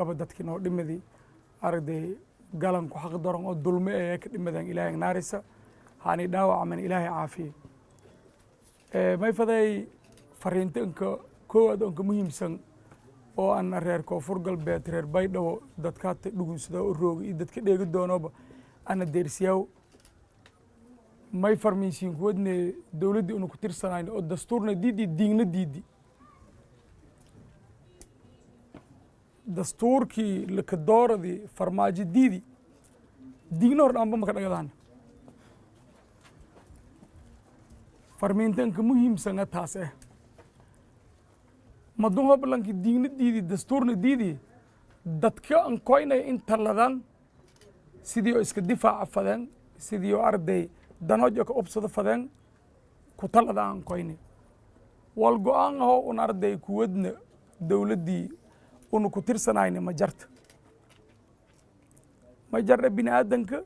gabadhadkii noo dhimadii aragday galanku xaq daran oo dulme ee ka dhimadan ilaahay naarisa haani dhaawacaman ilaahay caafiye may faday fariintanka koowaad onka muhiimsan oo aan reer koonfur galbeed reer baydhabo dadkaata dhugunsada u rooga iyo dadka dheegi doonooba ana deersiyaaw may farmiisiin kuwadne dowladdii unu ku tirsanayn oo dastuurna diidi diigna diidi dastuurkii lakadooradii farmaajo diidi diigna hor dhaanba maka dhagadaan farmiintanka muhiimsana taas madun hoblankii diigna diidi dastuurna diidi dadka an koynaya in taladan sidii oo iska difaaca fadeen sidii oo arday danojo ka ubsado fadeen ku talada aan koynay wal go-aan aho un arday kuwadna dowladdii unu ku tirsanayna ma jarta ma jarna bini aadanka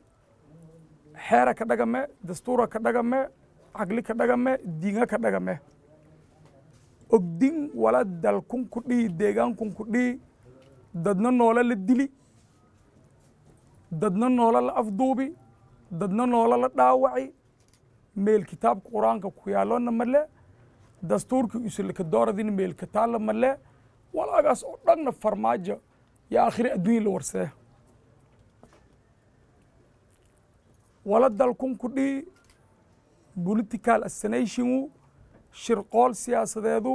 xeera ka dhagame dastuura ka dhagame caqli ka dhagame diinga ka dhagame ogdin wala dalkun ku dhihi deegaankun ku dhihi dadna noola la dili dadna noola la afduubi dadna noola la dhaawaci meel kitaabka qur-aanka ku yaalloona male dastuurkii usulaka dooradina meel ka taalla male walagaas oo dhanna farmaajo yaa akhiri adduunya la warsee wala dalkun ku dhihi political assinationu shirqool siyaasadeedu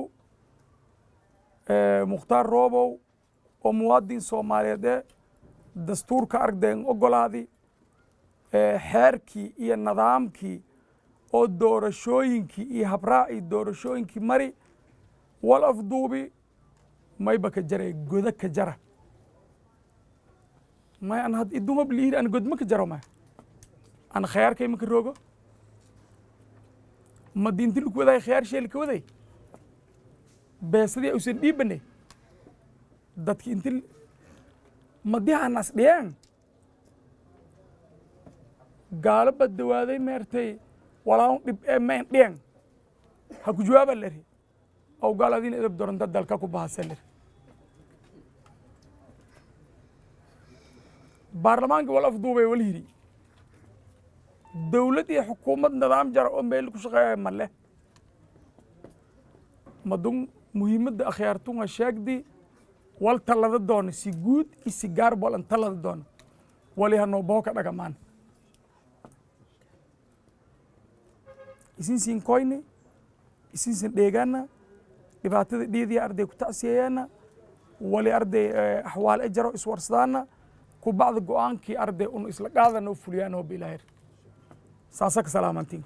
mukhtaar roobow oo muwaadin soomaaliyeed dastuurka ardayn ogolaadi xeerkii iyo nidaamkii oo doorashooyinkii iyo habraacii doorashooyinkii mari wal afduubi mayba ka jaray goda ka jara may an had iduma bliir an god ma ka jaro may an khayarkay ma ka roogo ma diinti ku waday khayar sheel ka waday beesadii usan dhiibane dadki intil madiha nas dhiyaan gaalo badawaaday meertay walaa dhib meen dhiyaan ha ku jawaaba lari aw gaaladin edab doranta dalka ku bahasan lari baarlamaanka wal afduubay wal hiri dowlad iyo xukuumad nidaam jara oo meel ku shaqeeya male madun muhiimadda akhyaartunga sheegdi wal talada doono si guud iyo si gaar bol an talada doono wali hanoo boo ka dhagamaan isinsiin koyne isinsin dheegaana dhibaatada dhiidiya arday ku tacsiyeyaana wali arday axwaal ejaro iswarsadaana ku bacda go-aankii arday unu isla qaadana u fuliyaan oo bilaahir saasa ka salaamantiin